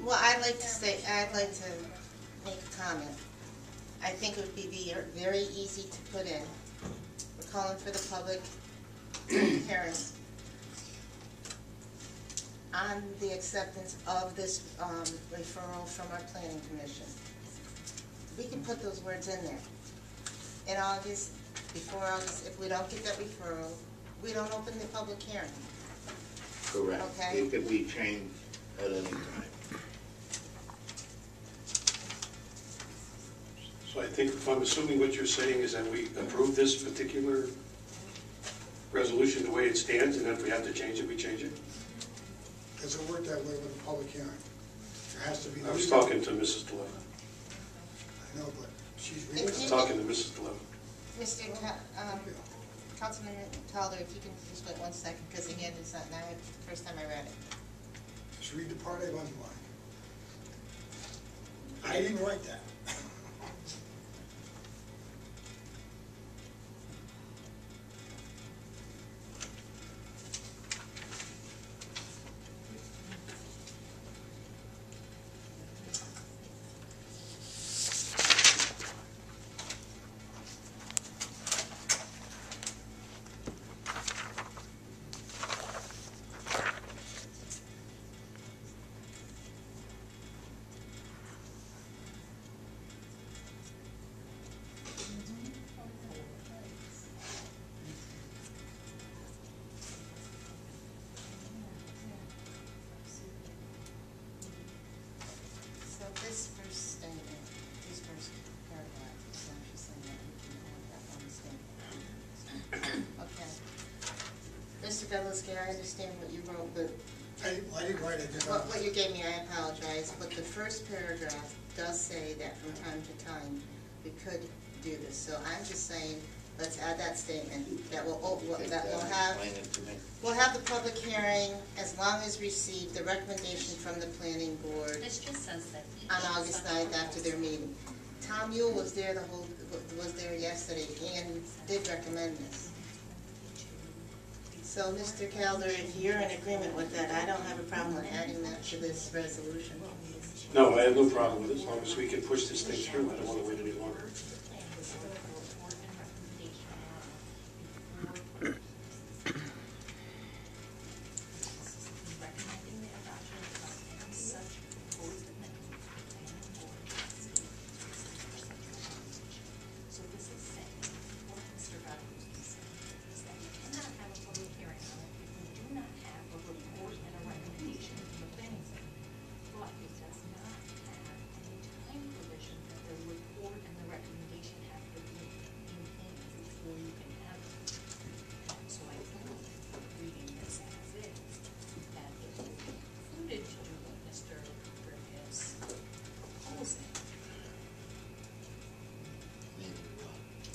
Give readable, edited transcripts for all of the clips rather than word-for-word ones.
Well, I'd like to make a comment. I think it would be very easy to put in. We're calling for the public hearing on the acceptance of this referral from our planning commission. We can put those words in there. In August, before August, if we don't get that referral, we don't open the public hearing. Correct. Okay. It could be changed at any time. So I think, if I'm assuming what you're saying is that we approve this particular resolution the way it stands, and if we have to change it, we change it? Does it work that way with a public hearing? There has to be. I was talking to Mrs. DeLeo. I know, but she's I reading. was talking to Mrs. DeLeo. Mr. Councilman Calder, if you can just wait 1 second, because again, it's not now the first time I read it. Just read the part I underlined. I didn't write that. This first statement, this first paragraph, is actually saying that we can have that on the statement. Okay. Mr. Godlewski, I understand what you wrote, but I didn't write it down. what you gave me, I apologize, but the first paragraph does say that from time to time we could do this. So I'm just saying, let's add that statement that will have. Explain it to me. We'll have the public hearing as long as received the recommendation from the planning board This just says that on August 9th after their meeting. Tom Yule was there was there yesterday and did recommend this. So Mr. Calder, if you're in agreement with that, I don't have a problem with adding that to this resolution. No, I have no problem with it, as long as we can push this thing through. I don't want to wait any longer.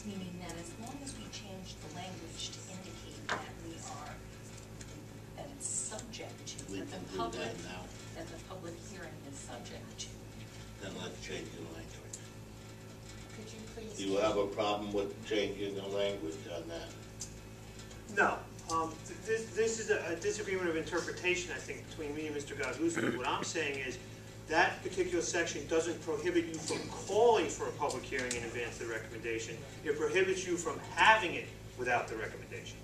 Meaning that as long as we change the language to indicate that that it's subject to, We that can the do public, that now. that the public hearing is subject to. Then let's change the language. Could you please? Do you have a problem with changing the language on that? No. This is a disagreement of interpretation, I think, between me and Mr. Godlewski. What I'm saying is that particular section doesn't prohibit you from calling for a public hearing in advance of the recommendation. It prohibits you from having it without the recommendation.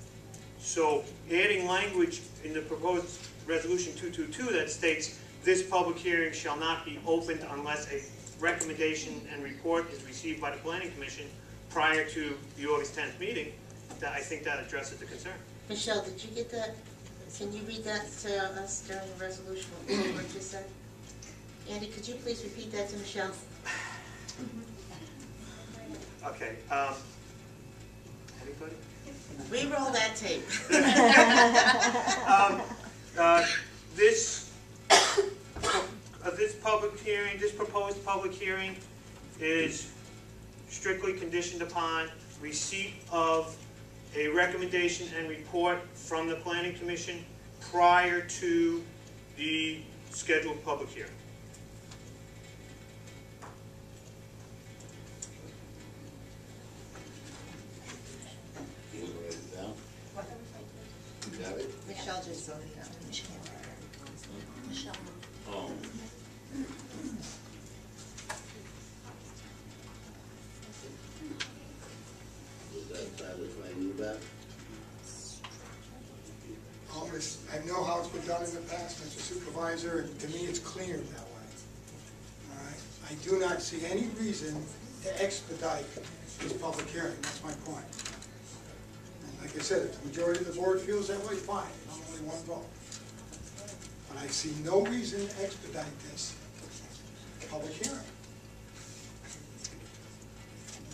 So adding language in the proposed resolution 222 that states this public hearing shall not be opened unless a recommendation and report is received by the Planning Commission prior to the August 10th meeting, I think that addresses the concern. Michelle, did you get that? Can you read that to us during the resolution, what you said? Andy, could you please repeat that to Michelle? Okay. Anybody? Re-roll that tape. This public hearing, this proposed public hearing is strictly conditioned upon receipt of a recommendation and report from the Planning Commission prior to the scheduled public hearing. You can write it down. You got it? Michelle just wrote it down. Michelle. Oh. Supervisor, and to me, it's cleaner that way. All right? I do not see any reason to expedite this public hearing, that's my point. And like I said, if the majority of the board feels that way, fine, I'm only one vote. But I see no reason to expedite this public hearing.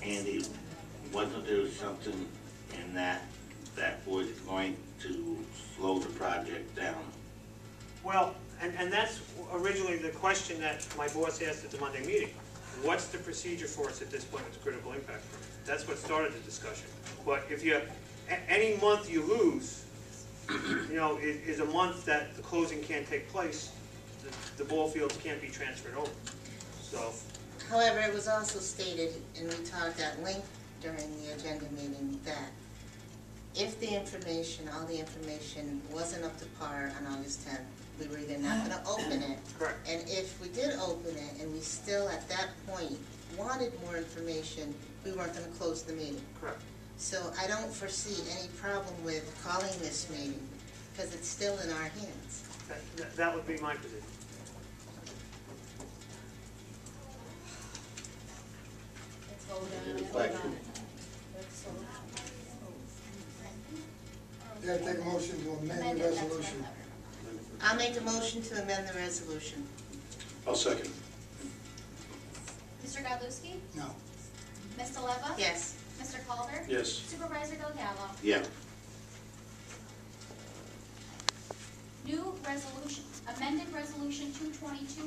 Andy, wasn't there something in that was going to slow the project down? Well, and that's originally the question that my boss asked at the Monday meeting. What's the procedure for us at this point with critical impact permit? That's what started the discussion. But if you, any month you lose, you know, is a month that the closing can't take place, the ball fields can't be transferred over. So, However, it was also stated, and we talked at length during the agenda meeting, that if the information, all the information wasn't up to par on August 10th, we were either not going to open it. correct. And if we did open it and we still at that point wanted more information, we weren't going to close the meeting. Correct. So I don't foresee any problem with calling this meeting because it's still in our hands. That would be my position. Let's vote Is on it it. a Vote on question? it. Let's vote. You have to take a motion to amend the Amended, that's resolution. what I'll make a motion to amend the resolution. I'll second. Mr. Godlewski? No. Ms. DeLeva? Yes. Mr. Calder? Yes. Supervisor Delgado? Yeah. New resolution, amended resolution 222